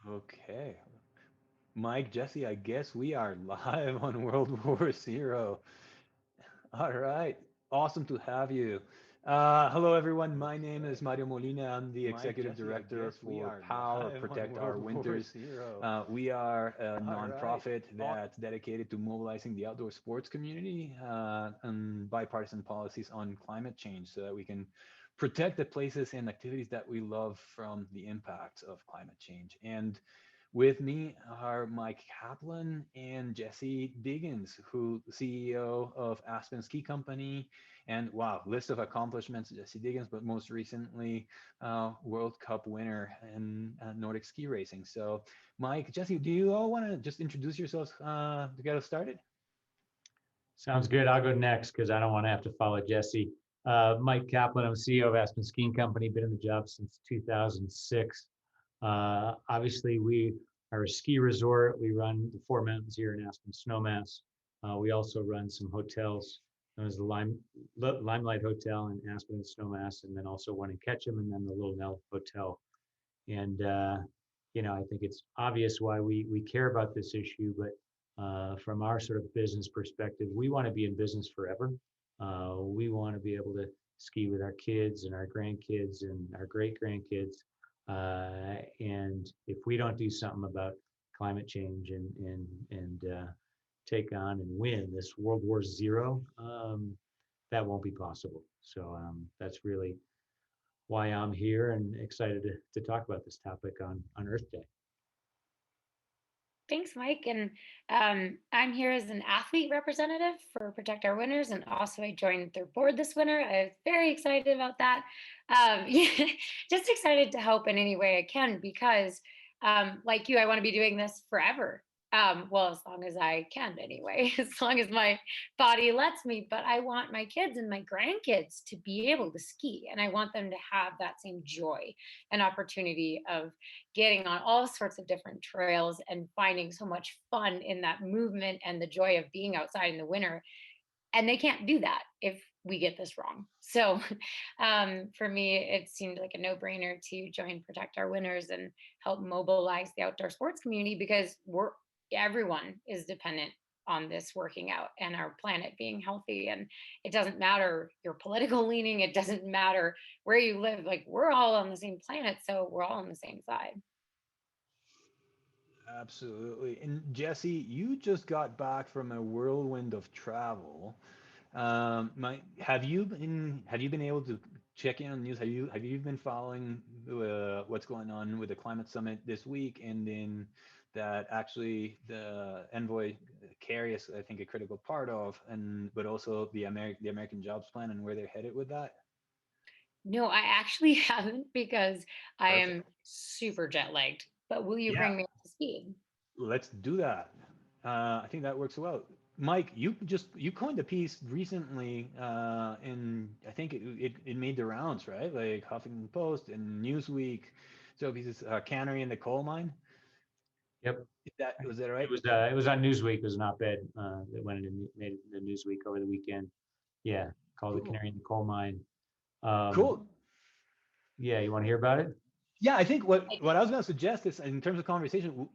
Okay. Mike, Jesse, I guess we are live on World War Zero. All right. Awesome to have you. Hello, everyone. My name is Mario Molina. I'm the executive director for POWER, Protect Our Winters. We are a nonprofit that's dedicated to mobilizing the outdoor sports community and bipartisan policies on climate change so that we can protect the places and activities that we love from the impacts of climate change. And with me are Mike Kaplan and Jessie Diggins, who CEO of Aspen Ski Company, and wow, list of accomplishments, Jessie Diggins, but most recently, World Cup winner in Nordic ski racing. So, Mike, Jessie, do you all want to just introduce yourselves to get us started? Sounds good. I'll go next because I don't want to have to follow Jesse. Mike Kaplan, I'm CEO of Aspen Skiing Company, been in the job since 2006. Obviously, we are a ski resort. We run the four mountains here in Aspen Snowmass. We also run some hotels, known as the Limelight Hotel in Aspen and Snowmass, and then also one in Ketchum, and then the Little Nell Hotel. And I think it's obvious why we care about this issue, but from our sort of business perspective, we want to be in business forever. We want to be able to ski with our kids and our grandkids and our great grandkids. And if we don't do something about climate change and take on and win this World War Zero, that won't be possible. So that's really why I'm here and excited to talk about this topic on Earth Day. Thanks, Mike. And I'm here as an athlete representative for Protect Our Winners. And also I joined their board this winter. I was very excited about that. Just excited to help in any way I can because like you, I want to be doing this forever. Well, as long as I can anyway, as long as my body lets me, but I want my kids and my grandkids to be able to ski. And I want them to have that same joy and opportunity of getting on all sorts of different trails and finding so much fun in that movement and the joy of being outside in the winter. And they can't do that if we get this wrong. So for me, it seemed like a no-brainer to join Protect Our Winners and help mobilize the outdoor sports community because everyone is dependent on this working out and our planet being healthy. And it doesn't matter your political leaning, it doesn't matter where you live, like we're all on the same planet, so we're all on the same side. Absolutely. And Jesse, you just got back from a whirlwind of travel. Have you been able to check in on news? Have you been following what's going on with the climate summit this week, and then that actually the envoy Kerry is, I think, a critical part of, and but also the American Jobs Plan and where they're headed with that? No, I actually haven't because I am Perfect. super jet lagged. But will you Yeah, bring me up to speed? let's do that. I think that works well. Mike, you coined a piece recently, and I think it made the rounds, right? Like Huffington Post and Newsweek. So pieces, Cannery in the Coal Mine. Yep. Was that It right? was on Newsweek. It was an op-ed that made it into Newsweek over the weekend. Yeah, called the Cool. Canary in the Coal Mine. Um, Cool. yeah, you want to hear about it? Yeah, I think what I was going to suggest is in terms of conversation,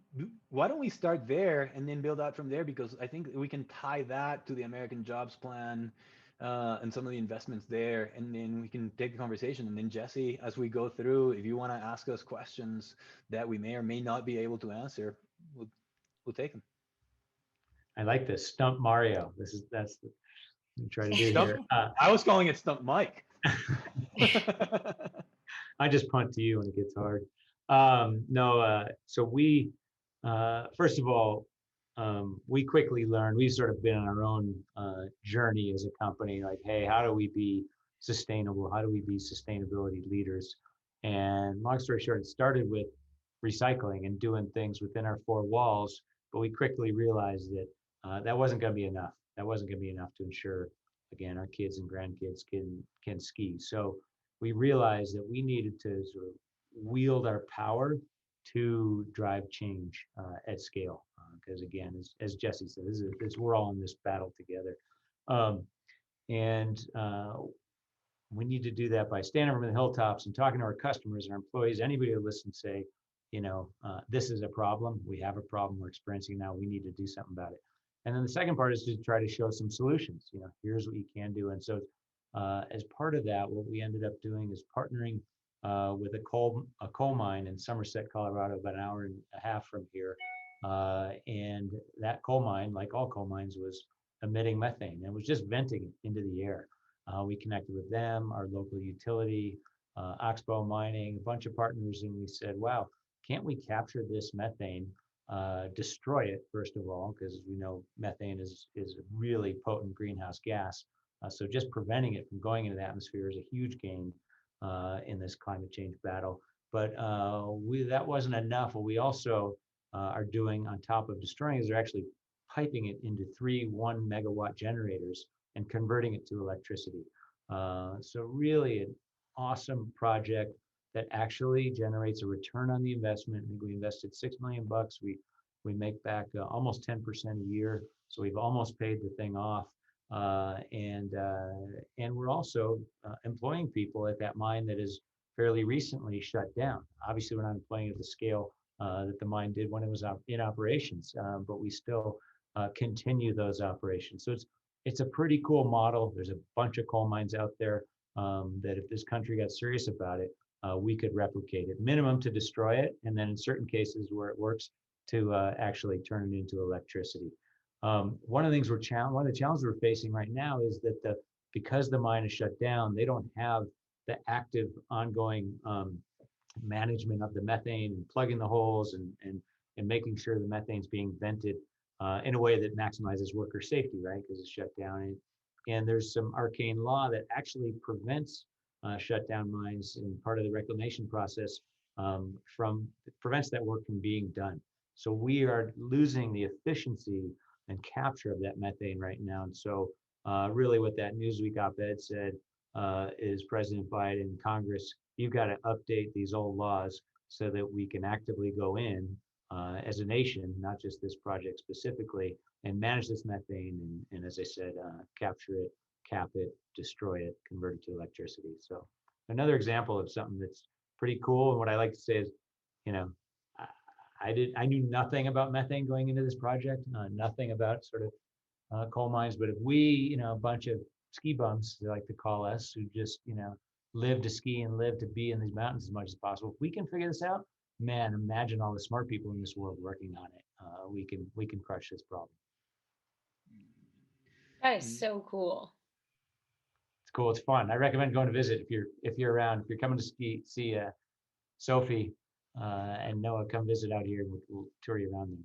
why don't we start there and then build out from there? Because I think we can tie that to the American Jobs Plan and some of the investments there, and then we can take the conversation. And then Jesse, as we go through, if you want to ask us questions that we may or may not be able to answer, we'll take them. I like this stump Mario. That's what I'm trying to do Stump. here. I was calling it Stump Mike. I just punt to you when it gets hard. No, so we first of all, we quickly learned we've sort of been on our own journey as a company. Like, hey, how do we be sustainable? How do we be sustainability leaders? And long story short, it started with recycling and doing things within our four walls. But we quickly realized that that wasn't going to be enough. That wasn't going to be enough to ensure, again, our kids and grandkids can ski. So we realized that we needed to sort of wield our power to drive change at scale. Because again, as Jesse said, we're all in this battle together. Um, and we need to do that by standing on the hilltops and talking to our customers, our employees, anybody who listens, say, this is a problem. We have a problem we're experiencing now. We need to do something about it. And then the second part is to try to show some solutions. Here's what you can do. And so, as part of that, what we ended up doing is partnering with a coal mine in Somerset, Colorado, about an hour and a half from here. And that coal mine, like all coal mines, was emitting methane and was just venting it into the air. We connected with them, our local utility, Oxbow Mining, a bunch of partners, and we said, wow, can't we capture this methane, destroy it, first of all, because we know methane is a really potent greenhouse gas. So just preventing it from going into the atmosphere is a huge gain in this climate change battle. But that wasn't enough. What we also are doing on top of destroying is they're actually piping it into 3 1-megawatt generators and converting it to electricity. So really an awesome project that actually generates a return on the investment. I think we invested $6 million. We make back almost 10% a year. So we've almost paid the thing off. And we're also employing people at that mine that is fairly recently shut down. Obviously, we're not employing at the scale that the mine did when it was in operations, but we still continue those operations. So it's a pretty cool model. There's a bunch of coal mines out there that if this country got serious about it, we could replicate it. Minimum to destroy it, and then in certain cases where it works, to actually turn it into electricity. One of the things one of the challenges we're facing right now is that because the mine is shut down, they don't have the active ongoing management of the methane and plugging the holes and making sure the methane's being vented in a way that maximizes worker safety, right? Because it's shut down. And there's some arcane law that actually prevents shutdown mines, and part of the reclamation process prevents that work from being done. So we are losing the efficiency and capture of that methane right now. And so really what that Newsweek op-ed said is President Biden and Congress, you've got to update these old laws so that we can actively go in as a nation, not just this project specifically, and manage this methane and as I said, capture it, cap it, destroy it, convert it to electricity. So another example of something that's pretty cool. And what I like to say is, I knew nothing about methane going into this project, nothing about sort of coal mines. But if we, a bunch of ski bums, they like to call us, who just, live to ski and live to be in these mountains as much as possible, if we can figure this out, man, imagine all the smart people in this world working on it. We can crush this problem. That is so cool. It's cool. It's fun. I recommend going to visit if you're around. If you're coming to see Sophie and Noah, come visit out here. We'll tour you around them.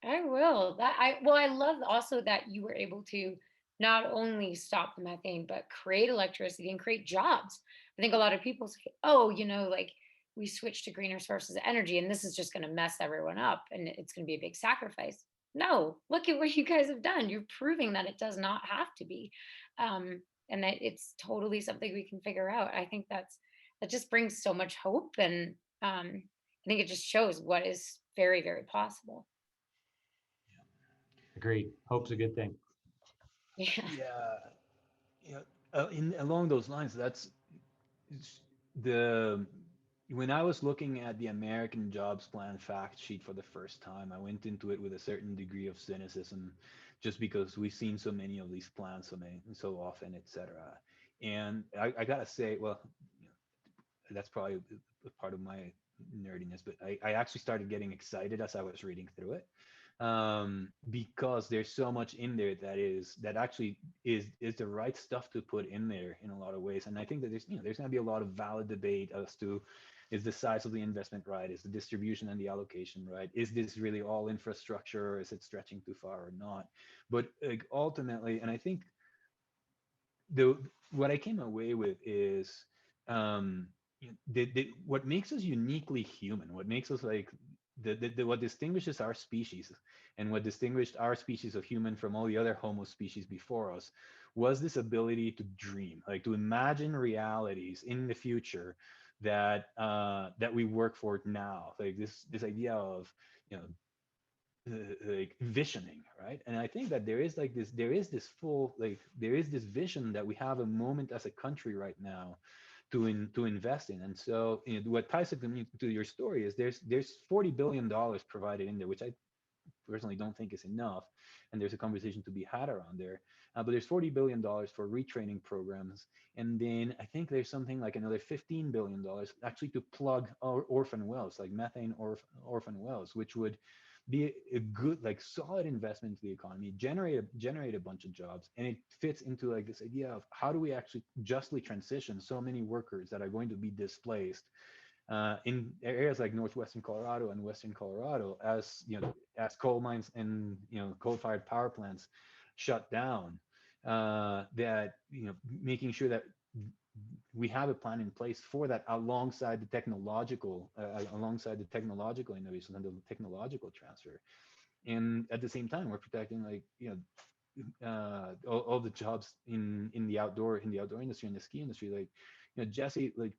I will. I love also that you were able to not only stop the methane, but create electricity and create jobs. I think a lot of people say, oh, like we switch to greener sources of energy and this is just going to mess everyone up and it's going to be a big sacrifice. No, look at what you guys have done. You're proving that it does not have to be. And that it's totally something we can figure out. I think that just brings so much hope. And I think it just shows what is very, very possible. Agreed. Hope's a good thing. Yeah. Along those lines, that's when I was looking at the American Jobs Plan fact sheet for the first time, I went into it with a certain degree of cynicism, just because we've seen so many of these plans so often, etc. And I gotta say, well, that's probably a part of my nerdiness, but I actually started getting excited as I was reading through it, because there's so much in there that actually is the right stuff to put in there in a lot of ways. And I think that there's going to be a lot of valid debate as to, is the size of the investment right? Is the distribution and the allocation right? Is this really all infrastructure, or is it stretching too far or not? But ultimately, and I think what I came away with is, what makes us uniquely human, what makes us what distinguishes our species, and what distinguished our species of human from all the other Homo species before us, was this ability to dream, like to imagine realities in the future that we work for now, like this idea of like visioning, right? And I think that there is this vision that we have a moment as a country right now to invest in. And so, what ties it to your story is there's $40 billion provided in there, which I personally don't think is enough. And there's a conversation to be had around there. But there's $40 billion for retraining programs. And then I think there's something like another $15 billion actually to plug orphan wells, like methane orphan wells, which would be a good, like solid investment into the economy, generate a bunch of jobs. And it fits into like this idea of how do we actually justly transition so many workers that are going to be displaced in areas like northwestern Colorado and western Colorado, as as coal mines and coal-fired power plants shut down. That making sure that we have a plan in place for that alongside the technological innovation and the technological transfer. And at the same time, we're protecting all the jobs in the outdoor industry, in the ski industry. Like, Jesse, like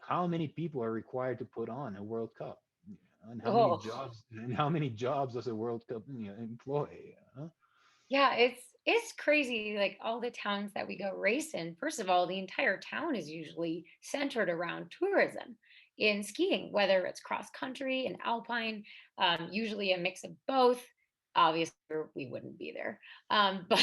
how many people are required to put on a World Cup? And Oh, how many jobs does a World Cup employ? Huh? yeah, it's crazy. Like all the towns that we go race in, first of all, the entire town is usually centered around tourism in skiing, whether it's cross country and alpine, usually a mix of both. Obviously, we wouldn't be there, but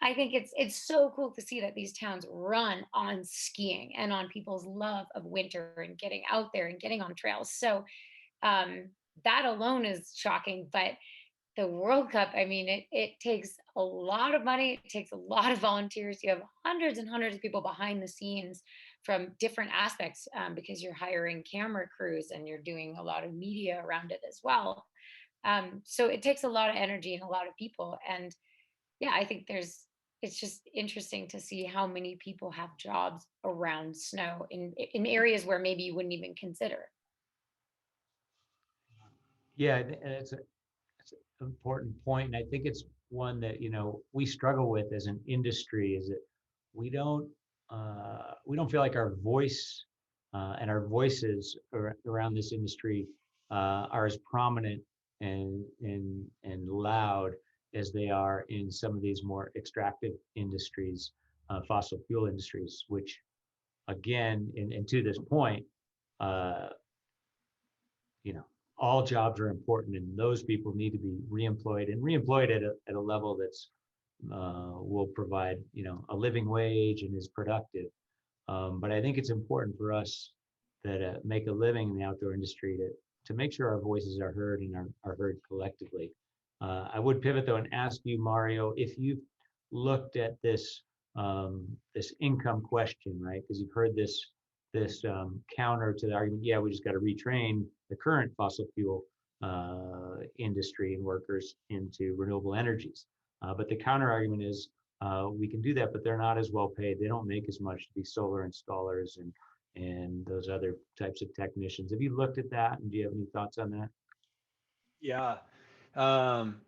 I think it's so cool to see that these towns run on skiing and on people's love of winter and getting out there and getting on trails. So um, that alone is shocking, but the World Cup, I mean, it takes a lot of money. It takes a lot of volunteers. You have hundreds and hundreds of people behind the scenes from different aspects, because you're hiring camera crews and you're doing a lot of media around it as well. So it takes a lot of energy and a lot of people. And yeah, I think it's just interesting to see how many people have jobs around snow in areas where maybe you wouldn't even consider. Yeah, and it's an important point, and I think it's one that we struggle with as an industry. Is that we don't we don't feel like our voice and our voices around this industry are as prominent and loud as they are in some of these more extractive industries, fossil fuel industries, which again, and to this point, uh, you know, all jobs are important, and those people need to be reemployed and reemployed at a level that's will provide a living wage and is productive. But I think it's important for us that make a living in the outdoor industry to make sure our voices are heard and are heard collectively. I would pivot though and ask you, Mario, if you've looked at this income question, right? Because you've heard this counter to the argument, yeah, we just got to retrain the current fossil fuel industry and workers into renewable energies. But the counter argument is we can do that, but they're not as well paid. They don't make as much to be solar installers and those other types of technicians. Have you looked at that, and do you have any thoughts on that? Yeah. Um,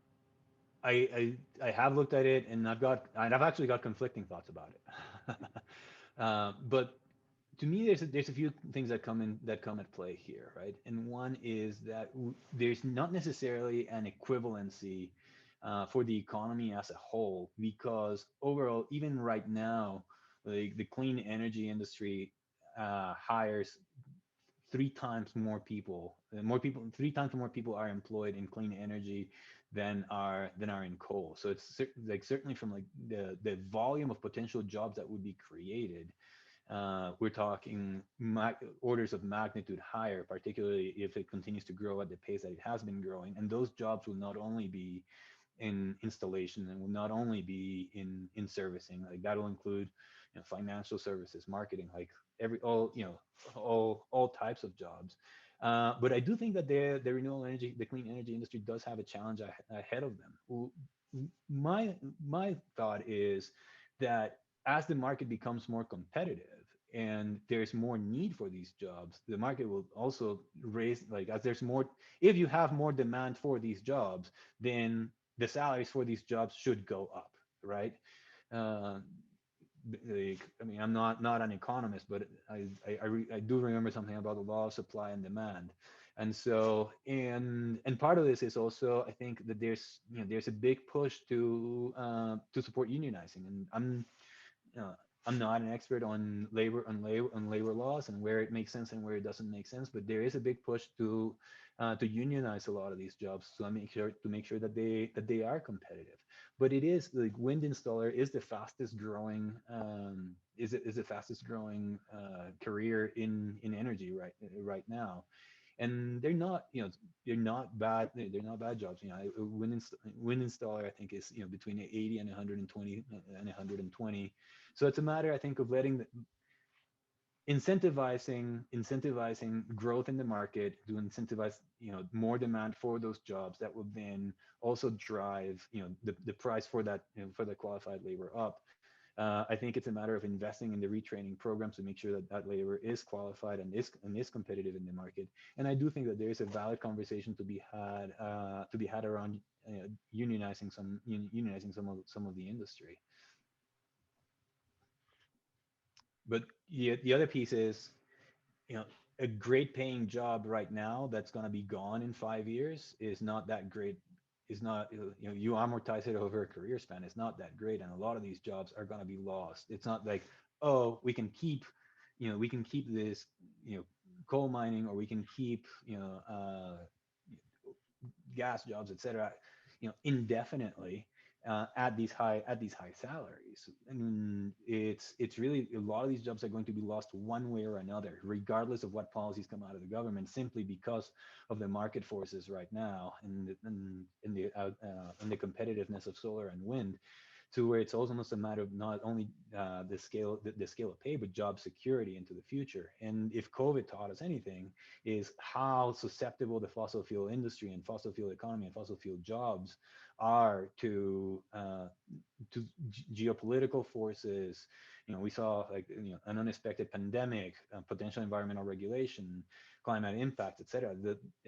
I have looked at it, and I've actually got conflicting thoughts about it. But to me, there's a few things that come at play here, right? And one is that there's not necessarily an equivalency for the economy as a whole, because overall, even right now, the clean energy industry hires three times more people. Three times more people are employed in clean energy than are in coal. So it's like certainly from like the volume of potential jobs that would be created, we're talking orders of magnitude higher, particularly if it continues to grow at the pace that it has been growing. And those jobs will not only be in installation and will not only be in servicing, like that'll include financial services, marketing, like all types of jobs. But I do think that the renewable energy, the clean energy industry does have a challenge ahead of them. My thought is that as the market becomes more competitive and there's more need for these jobs, the market will also raise, like as there's more, if you have more demand for these jobs, then the salaries for these jobs should go up, right? Uh, like, I mean, I'm not an economist, but I do remember something about the law of supply and demand. And so, and part of this is also, I think that there's a big push to support unionizing. And I'm not an expert on labor laws and where it makes sense and where it doesn't make sense, but there is a big push to unionize a lot of these jobs to make sure that they are competitive. But it is like wind installer is the fastest growing is the fastest growing career in energy right now, and they're not bad jobs. Wind installer, I think, is between 80 and 120 and 120. So it's a matter, I think, of incentivizing growth in the market to incentivize more demand for those jobs that will then also drive the price for that for the qualified labor up. I think it's a matter of investing in the retraining programs to make sure that that labor is qualified and is competitive in the market. And I do think that there is a valid conversation to be had around unionizing some of the industry. But the other piece is, you know, a great paying job right now that's going to be gone in 5 years is not that great. Is not, you amortize it over a career span. It's not that great. And a lot of these jobs are going to be lost. It's not like, oh, we can keep this, coal mining, or we can keep, gas jobs, etc., indefinitely, at these high salaries. And it's really, a lot of these jobs are going to be lost one way or another, regardless of what policies come out of the government, simply because of the market forces right now, and the competitiveness of solar and wind, to where it's almost a matter of not only the scale of pay, but job security into the future. And if COVID taught us anything, is how susceptible the fossil fuel industry and fossil fuel economy and fossil fuel jobs are to geopolitical forces. We saw, like, an unexpected pandemic, potential environmental regulation, climate impact, etc.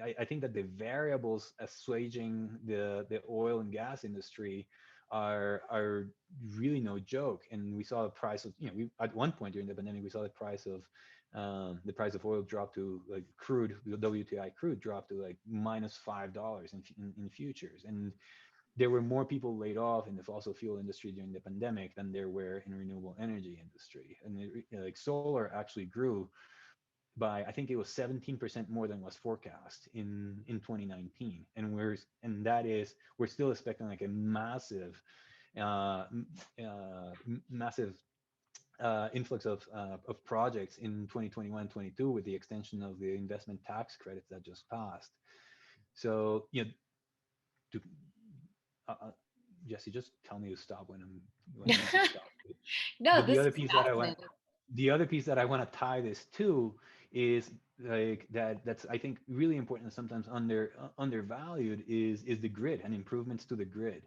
I think that the variables assuaging the oil and gas industry are really no joke. And we saw the price of, we, at one point during the pandemic, we saw the price of oil drop to, like, the WTI crude dropped to like -$5 in futures. And there were more people laid off in the fossil fuel industry during the pandemic than there were in renewable energy industry. And like, solar actually grew by, I think it was 17% more than was forecast in 2019. And we're still expecting like a massive influx of projects in 2021, 22, with the extension of the investment tax credits that just passed. So, to, uh, uh, Jesse, just tell me to stop when I need to stop. No, But the this other is piece that I want fascinating. the other piece that I want to tie this to is, like, that's, I think, really important and sometimes undervalued, is the grid and improvements to the grid,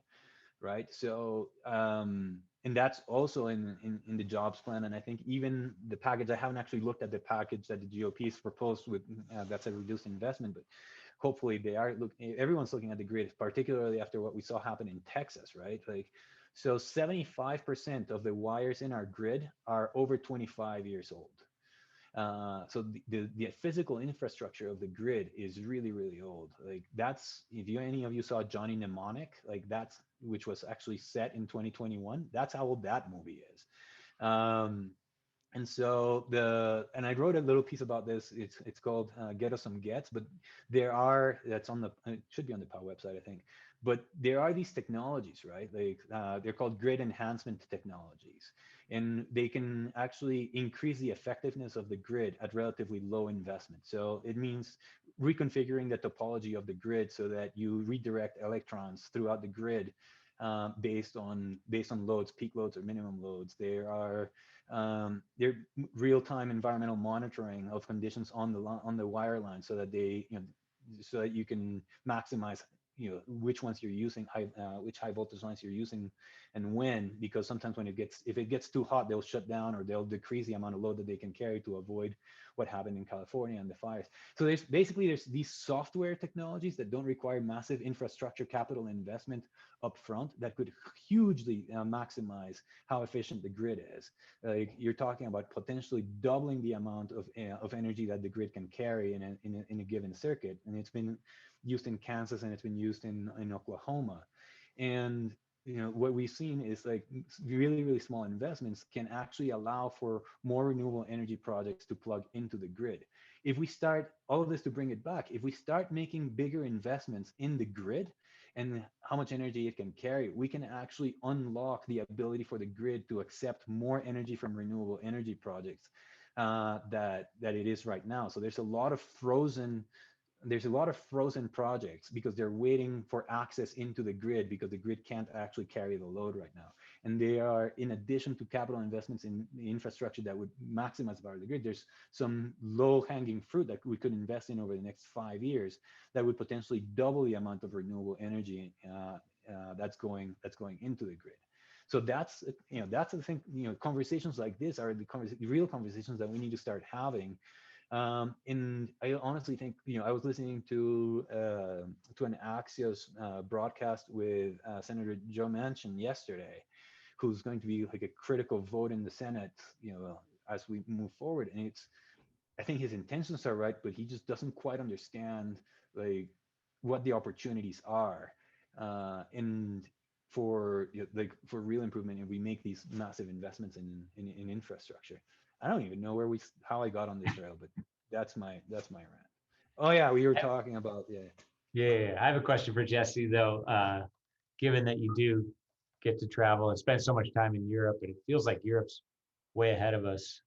right? So, and that's also in the jobs plan. And I think even the package, I haven't actually looked at the package that the GOP's proposed with, that's a reduced investment, but hopefully everyone's looking at the grid, particularly after what we saw happen in Texas, right? Like, so 75% of the wires in our grid are over 25 years old. So the physical infrastructure of the grid is really, really old. Like, that's, if any of you saw Johnny Mnemonic, like, that's, which was actually set in 2021, that's how old that movie is. And I wrote a little piece about this. It's called Get Us Some Gets, but that's on it should be on the POW website, I think. But there are these technologies, right? Like, they're called grid enhancement technologies, and they can actually increase the effectiveness of the grid at relatively low investment. So it means reconfiguring the topology of the grid so that you redirect electrons throughout the grid, based on loads, peak loads or minimum loads. There real-time environmental monitoring of conditions on the wire line, so that so that you can maximize, which ones you're using, which high voltage lines you're using, and when. Because sometimes if it gets too hot, they'll shut down, or they'll decrease the amount of load that they can carry to avoid what happened in California and the fires. So there's these software technologies that don't require massive infrastructure capital investment upfront, that could hugely maximize how efficient the grid is. Like, you're talking about potentially doubling the amount of energy that the grid can carry in a given circuit. And it's been used in Kansas, and it's been used in Oklahoma. And what we've seen is like really, really small investments can actually allow for more renewable energy projects to plug into the grid. If we start all of this, to bring it back, if we start making bigger investments in the grid and how much energy it can carry, we can actually unlock the ability for the grid to accept more energy from renewable energy projects that it is right now. So there's a lot of frozen projects because they're waiting for access into the grid, because the grid can't actually carry the load right now. And they are, in addition to capital investments in the infrastructure that would maximize the power of the grid, there's some low hanging fruit that we could invest in over the next 5 years that would potentially double the amount of renewable energy that's going into the grid. So that's the thing. Conversations like this are the real conversations that we need to start having. And I honestly think, I was listening to an Axios broadcast with Senator Joe Manchin yesterday, who's going to be like a critical vote in the Senate, as we move forward. And I think his intentions are right, but he just doesn't quite understand like what the opportunities are, and for real improvement, and we make these massive investments in infrastructure. I don't even know how I got on this trail, but that's my rant. Oh yeah, we were talking about, yeah. Yeah, I have a question for Jessie though. Given that you do get to travel and spend so much time in Europe, and it feels like Europe's way ahead of us,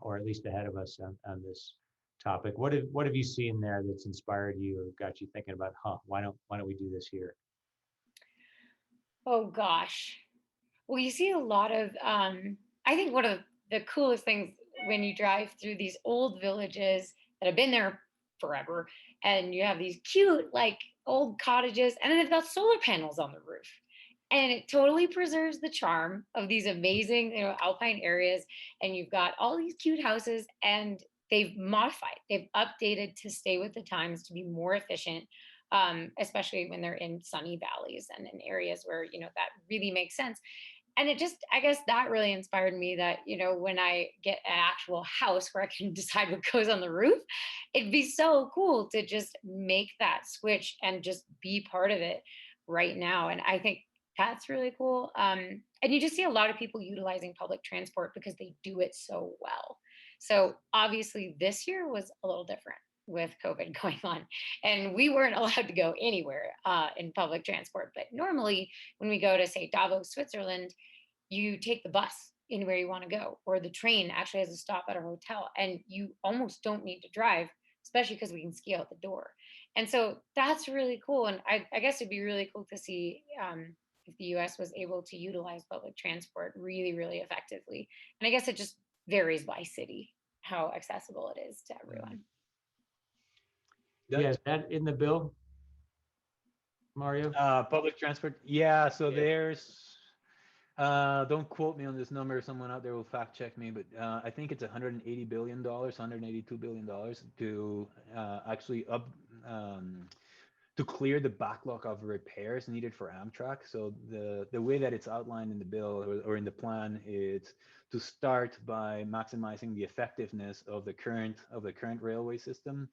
or at least ahead of us on this topic. What have you seen there that's inspired you or got you thinking about, why don't we do this here? Oh gosh. Well, you see a lot of, I think one of the coolest things when you drive through these old villages that have been there forever, and you have these cute, like old cottages, and then they've got solar panels on the roof. And it totally preserves the charm of these amazing, alpine areas. And you've got all these cute houses, and they've updated to stay with the times to be more efficient, especially when they're in sunny valleys and in areas where, that really makes sense. And it just, I guess that really inspired me that, when I get an actual house where I can decide what goes on the roof, it'd be so cool to just make that switch and just be part of it right now. And I think that's really cool. And you just see a lot of people utilizing public transport because they do it so well. So obviously this year was a little different with COVID going on, and we weren't allowed to go anywhere in public transport. But normally, when we go to, say, Davos, Switzerland, you take the bus anywhere you want to go, or the train actually has a stop at a hotel, and you almost don't need to drive, especially because we can ski out the door. And so that's really cool. And I guess it'd be really cool to see if the US was able to utilize public transport really, really effectively. And I guess it just varies by city how accessible it is to everyone. Yeah, That is that in the bill, Mario? public transport, yeah. So Yeah. there's don't quote me on this number. Someone out there will fact check me, but I think it's $180 billion, $182 billion to actually to clear the backlog of repairs needed for Amtrak. So the way that it's outlined in the bill, or in the plan, is to start by maximizing the effectiveness of the current railway system,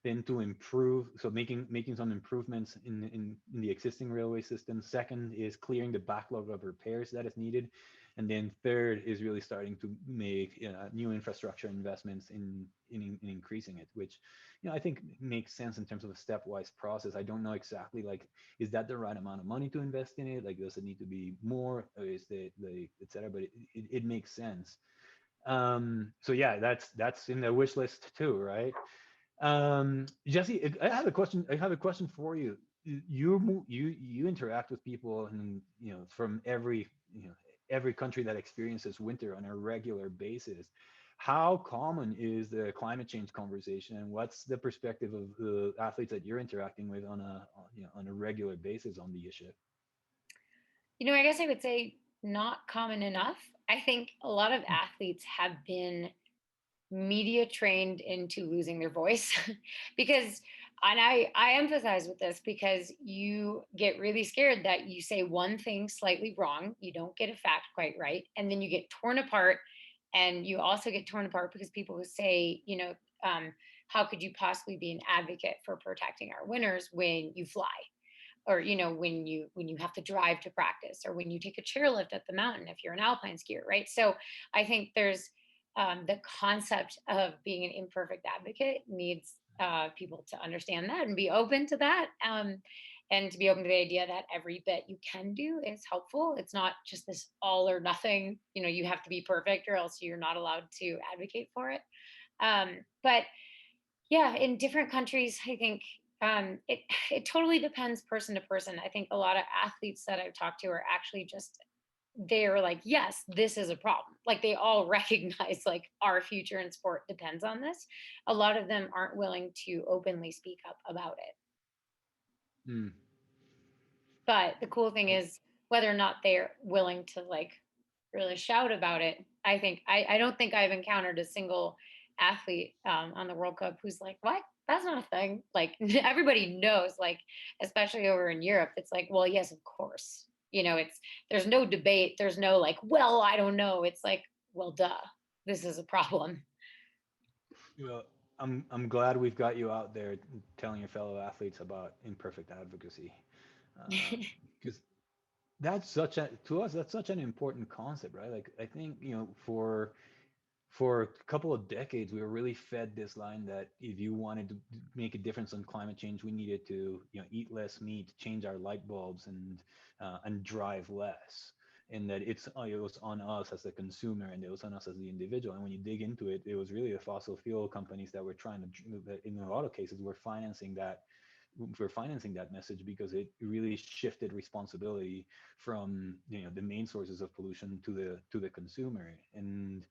then to improve, so making some improvements in the existing railway system. Second is clearing the backlog of repairs that is needed. And then third is really starting to make new infrastructure investments in increasing it, which I think makes sense in terms of a stepwise process. I don't know exactly, like, is that the right amount of money to invest in it? Like, does it need to be more, or is it like, et cetera? But it makes sense. So yeah, that's in the wish list too, right? Jesse, I have a question for you. You interact with people, and from every country that experiences winter on a regular basis. How common is the climate change conversation, and what's the perspective of the athletes that you're interacting with on a regular basis on the issue? I guess I would say not common enough. I think a lot of athletes have been media trained into losing their voice because, and I emphasize with this because you get really scared that you say one thing slightly wrong, you don't get a fact quite right, and then you get torn apart. And you also get torn apart because people who say, how could you possibly be an advocate for protecting our winners when you fly? or when you have to drive to practice, or when you take a chairlift at the mountain if you're an alpine skier, right? So I think there's the concept of being an imperfect advocate needs people to understand that and be open to that, and to be open to the idea that every bit you can do is helpful. It's not just this all or nothing, you have to be perfect or else you're not allowed to advocate for it. But yeah, in different countries, I think it totally depends person to person. I think a lot of athletes that I've talked to are actually just, they're like, yes, this is a problem. Like they all recognize like our future in sport depends on this. A lot of them aren't willing to openly speak up about it. Mm. But the cool thing is whether or not they're willing to like really shout about it. I don't think I've encountered a single athlete on the World Cup who's like, what? That's not a thing. Like everybody knows, like, especially over in Europe, it's like, well, yes, of course. There's no debate. There's no like, well, I don't know. It's like, well, duh, this is a problem. Well, I'm glad we've got you out there telling your fellow athletes about imperfect advocacy, because that's such a to us that's such an important concept, right? Like I think for a couple of decades we were really fed this line that if you wanted to make a difference on climate change, we needed to eat less meat, change our light bulbs, and drive less, and that it was on us as the consumer and it was on us as the individual. And when you dig into it, it was really the fossil fuel companies that were trying to, that in a lot of cases we're financing that message, because it really shifted responsibility from the main sources of pollution to the consumer. And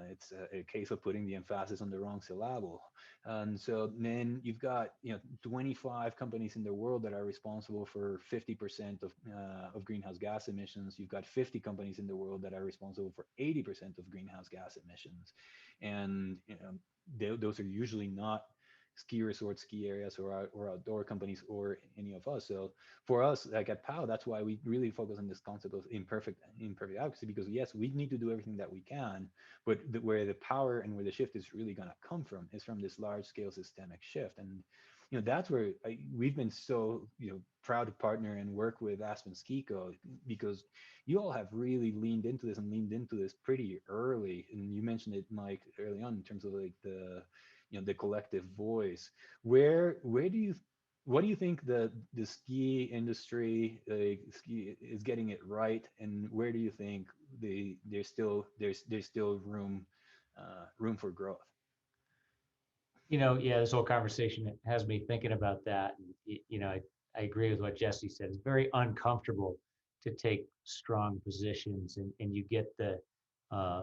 it's a case of putting the emphasis on the wrong syllable. And so then you've got 25 companies in the world that are responsible for 50% of greenhouse gas emissions. You've got 50 companies in the world that are responsible for 80% of greenhouse gas emissions. And those are usually not ski resorts, ski areas, or outdoor companies, or any of us. So for us, like at POW, that's why we really focus on this concept of imperfect advocacy, because yes, we need to do everything that we can, but where the power and where the shift is really going to come from is from this large scale systemic shift. And that's where we've been so proud to partner and work with Aspen Ski Co, because you all have really leaned into this and leaned into this pretty early. And you mentioned it, Mike, early on, in terms of like the collective voice. Where do you what do you think the ski industry, ski, is getting it right, and where do you think there's still room for growth? Yeah, this whole conversation has me thinking about that. And, I agree with what Jessie said. It's very uncomfortable to take strong positions, and you get the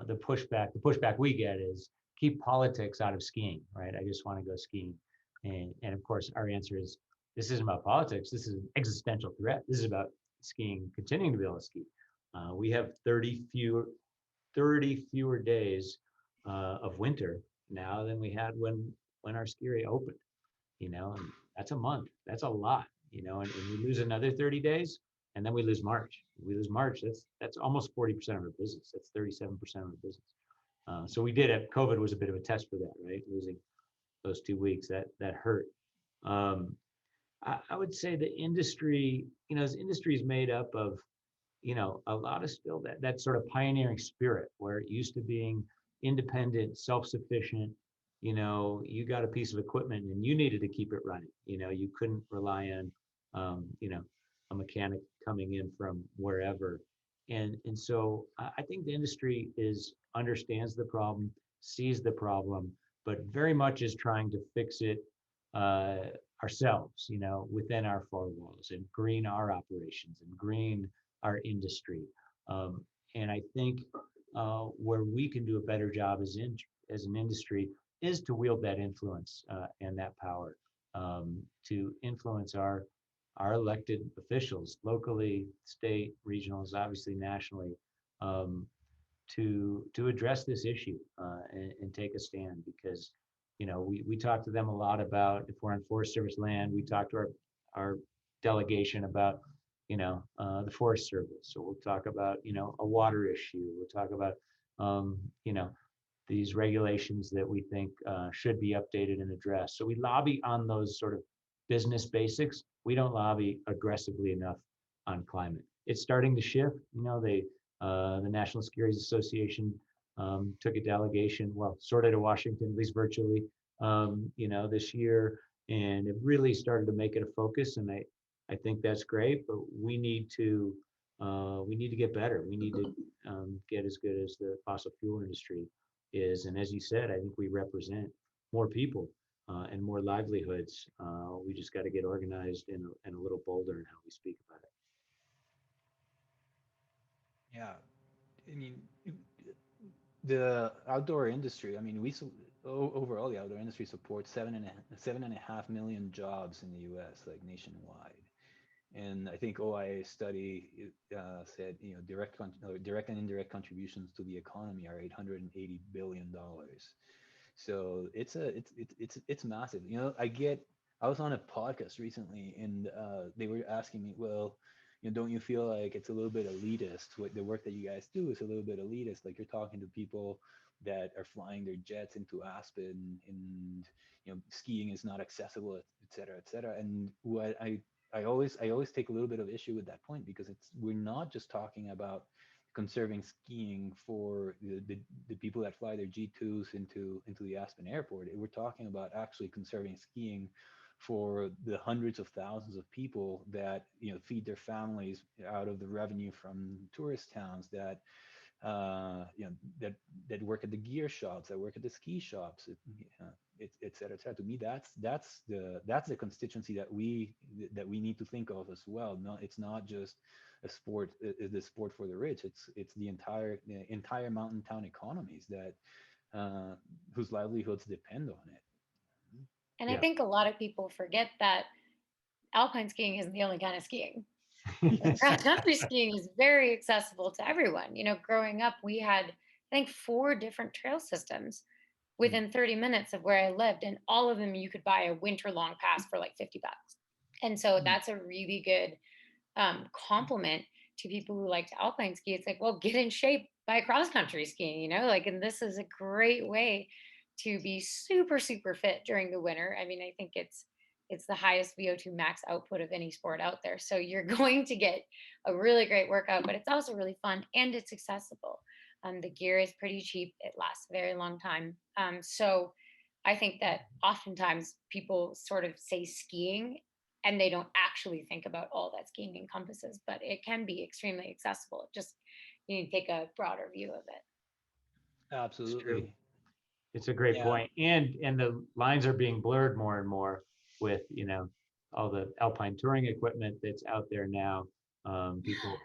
pushback. The pushback we get is keep politics out of skiing, right? I just want to go skiing. And of course, our answer is this isn't about politics. This is an existential threat. This is about skiing, continuing to be able to ski. We have 30 fewer days of winter now than we had when our ski area opened, and that's a month. That's a lot, and we lose another 30 days, and then we lose March. We lose March. That's almost 40% of our business. That's 37% of our business. So we did it. COVID was a bit of a test for that, right? Losing those 2 weeks, that hurt. I would say the industry, this industry is made up of, a lot of still that sort of pioneering spirit, where it used to being independent, self-sufficient. You got a piece of equipment and you needed to keep it running. You couldn't rely on, a mechanic coming in from wherever. And so I think the industry understands the problem, sees the problem, but very much is trying to fix it ourselves, within our four walls, and green our operations and green our industry. And I think where we can do a better job as an industry is to wield that influence and that power, to influence our elected officials locally, state, regionals, obviously nationally, to address this issue and take a stand. Because we talk to them a lot about, if we're on Forest Service land, we talk to our delegation about the Forest Service. So we'll talk about a water issue. We'll talk about these regulations that we think should be updated and addressed. So we lobby on those sort of business basics, we don't lobby aggressively enough on climate. It's starting to shift. The National Skiers Association took a delegation, well, sort of to Washington, at least virtually, this year, and it really started to make it a focus. And I think that's great, but we need to get better. We need to get as good as the fossil fuel industry is. And as you said, I think we represent more people and more livelihoods. We just got to get organized and a little bolder in how we speak about it. Yeah, I mean, the outdoor industry. I mean, overall the outdoor industry supports 7.5 million jobs in the U.S., like nationwide. And I think OIA study said, direct and indirect contributions to the economy are $880 billion. So it's massive. I was on a podcast recently, and they were asking me, well, don't you feel like it's a little bit elitist? What the work that you guys do is a little bit elitist. Like, you're talking to people that are flying their jets into Aspen, and skiing is not accessible, et cetera, et cetera. And what I always take a little bit of issue with that point, because we're not just talking about conserving skiing for the people that fly their G2s into the Aspen airport. We're talking about actually conserving skiing for the hundreds of thousands of people that feed their families out of the revenue from tourist towns, that that work at the gear shops, that work at the ski shops, et cetera, et cetera. To me, that's the constituency that we need to think of as well. No, it's not just a sport, the sport for the rich. It's the entire mountain town economies that whose livelihoods depend on it. And I Yeah. think a lot of people forget that alpine skiing isn't the only kind of skiing. Yes. Cross country skiing is very accessible to everyone. Growing up, we had, I think, 4 different trail systems Mm. within 30 minutes of where I lived, and all of them you could buy a winter long pass for like $50. And so Mm. that's a really good compliment to people who like to alpine ski. It's like, well, get in shape by cross country skiing, and this is a great way to be super, super fit during the winter. I mean, I think it's the highest VO2 max output of any sport out there. So you're going to get a really great workout, but it's also really fun and it's accessible. The gear is pretty cheap. It lasts a very long time. So I think that oftentimes people sort of say skiing and they don't actually think about all that skiing encompasses, but it can be extremely accessible. Just you need to take a broader view of it. It's true. Absolutely. It's a great Yeah. point. And the lines are being blurred more and more with, all the alpine touring equipment that's out there now. People,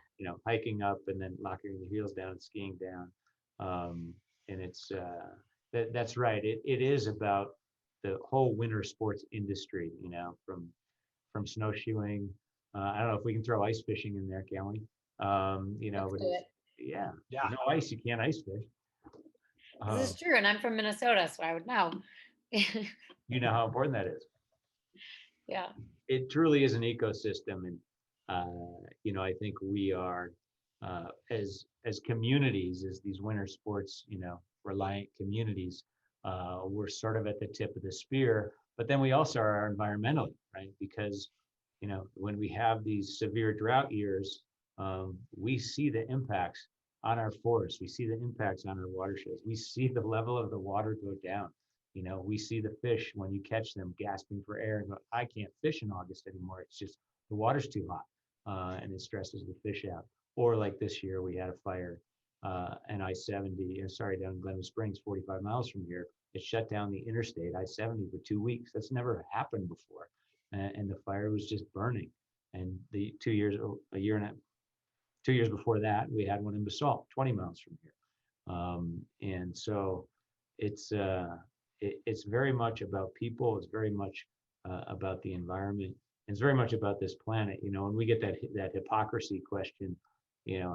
hiking up and then locking the heels down and skiing down. And that's right. It is about the whole winter sports industry, from snowshoeing. I don't know if we can throw ice fishing in there, can we? Let's But do it. yeah, Yeah. no ice, you can't ice fish. This Uh, is true, and I'm from Minnesota, so I would know. you know how important that is. Yeah. It truly is an ecosystem, and I think we are as communities, as these winter sports, reliant communities, we're sort of at the tip of the spear. But then we also are environmentally, right? Because when we have these severe drought years, we see the impacts on our forests. We see the impacts on our watersheds. We see the level of the water go down. We see the fish when you catch them gasping for air and go, I can't fish in August anymore. It's just the water's too hot, and it stresses the fish out. Or like this year, we had a fire, and I-70, down in Glenwood Springs, 45 miles from here. It shut down the interstate I-70 for 2 weeks. That's never happened before, and the fire was just burning. And the 2 years before that, we had one in Basalt, 20 miles from here. And so it's very much about people. It's very much about the environment. It's very much about this planet. When we get that hypocrisy question,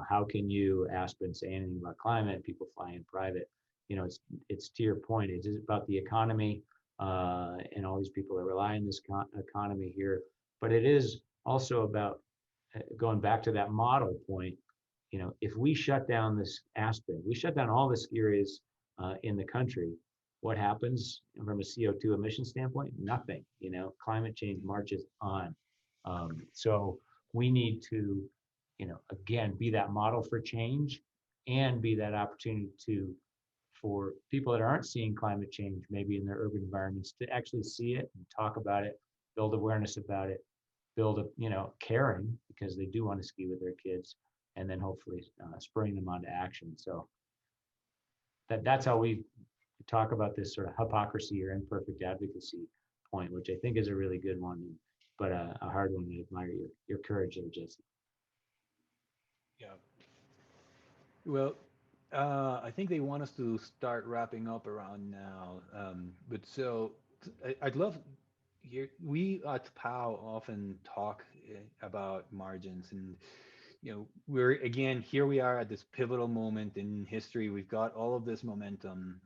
how can you, Aspen, say anything about climate? People fly in private. It's to your point. It's about the economy and all these people that rely on this economy here. But it is also about going back to that model point. If we shut down this Aspen, we shut down all the ski areas in the country. what happens from a CO2 emission standpoint? Nothing. Climate change marches on. So we need to, again, be that model for change and be that opportunity for people that aren't seeing climate change, maybe in their urban environments, to actually see it and talk about it, build awareness about it, build caring, because they do want to ski with their kids, and then hopefully spurring them onto action. So that's how we talk about this sort of hypocrisy or imperfect advocacy point, which I think is a really good one, but a hard one. I admire your courage there, Jesse. Yeah. Well, I think they want us to start wrapping up around now. But so I'd love here. We at POW often talk about margins, and we're again here. We are at this pivotal moment in history. We've got all of this momentum.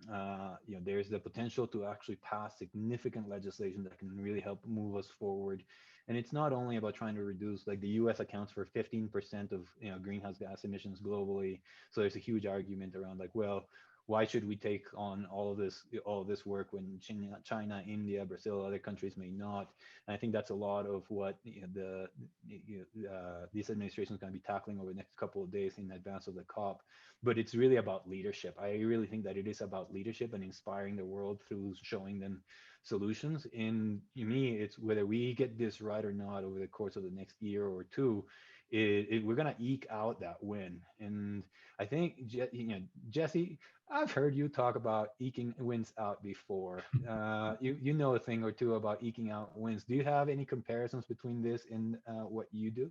There's the potential to actually pass significant legislation that can really help move us forward. And it's not only about trying to reduce, like the U.S. accounts for 15% of greenhouse gas emissions globally. So there's a huge argument around like, well, why should we take on all of this work when China, India, Brazil, other countries may not? And I think that's a lot of what this administration is going to be tackling over the next couple of days in advance of the COP. But it's really about leadership. I really think that it is about leadership and inspiring the world through showing them solutions. And to me, it's whether we get this right or not over the course of the next year or two, we're going to eke out that win. And I think, Jesse, I've heard you talk about eking wins out before. You know a thing or two about eking out wins. Do you have any comparisons between this and what you do?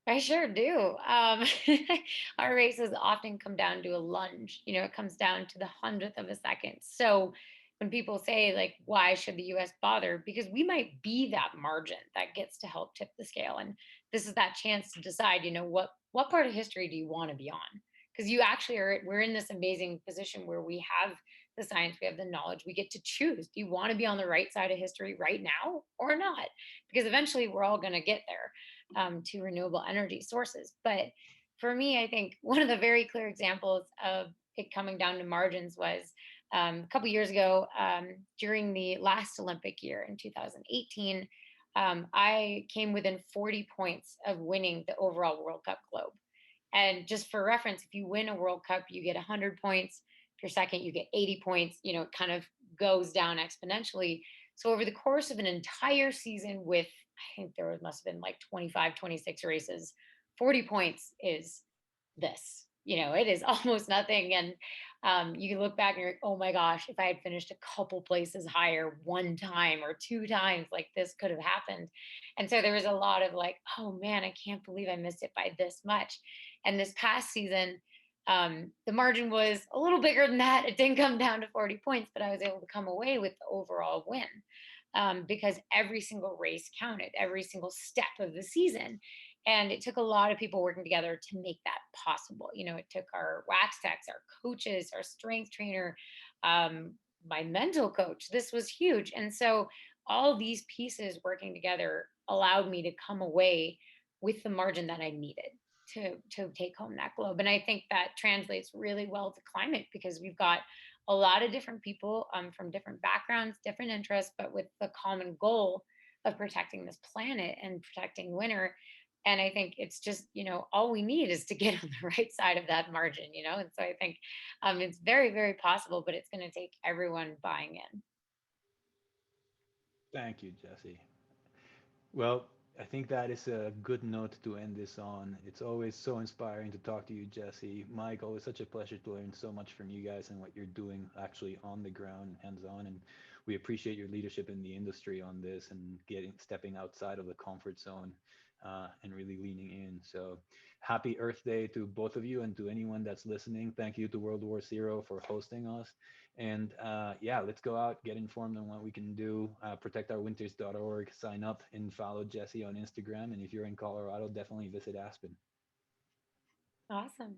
I sure do. Our races often come down to a lunge. It comes down to the hundredth of a second. So when people say, like, why should the US bother? Because we might be that margin that gets to help tip the scale. And this is that chance to decide, what part of history do you want to be on? Because you actually we're in this amazing position where we have the science, we have the knowledge, we get to choose. Do you want to be on the right side of history right now or not? Because eventually we're all going to get there to renewable energy sources. But for me, I think one of the very clear examples of it coming down to margins was a couple years ago during the last Olympic year in 2018. I came within 40 points of winning the overall World Cup globe. And just for reference, if you win a World Cup, you get 100 points. If you're second, you get 80 points. It kind of goes down exponentially. So over the course of an entire season with, I think must have been like 25, 26 races, 40 points is this. It is almost nothing. And you can look back and you're like, oh my gosh, if I had finished a couple places higher one time or two times, like this could have happened. And so there was a lot of like, oh man, I can't believe I missed it by this much. And this past season, the margin was a little bigger than that. It didn't come down to 40 points, but I was able to come away with the overall win because every single race counted, every single step of the season. And it took a lot of people working together to make that possible. It took our wax techs, our coaches, our strength trainer, my mental coach. This was huge. And so all these pieces working together allowed me to come away with the margin that I needed to take home that globe. And I think that translates really well to climate because we've got a lot of different people from different backgrounds, different interests, but with the common goal of protecting this planet and protecting winter. And I think it's just, all we need is to get on the right side of that margin. And so I think it's very, very possible, but it's going to take everyone buying in. Thank you, Jesse. Well, I think that is a good note to end this on. It's always so inspiring to talk to you, Jesse. Mike, always such a pleasure to learn so much from you guys and what you're doing actually on the ground, hands on. And we appreciate your leadership in the industry on this and stepping outside of the comfort zone and really leaning in. So happy Earth Day to both of you and to anyone that's listening. Thank you to World War Zero for hosting us. And yeah, let's go out, get informed on what we can do. Protectourwinters.org, sign up and follow Jesse on Instagram. And if you're in Colorado, definitely visit Aspen. Awesome.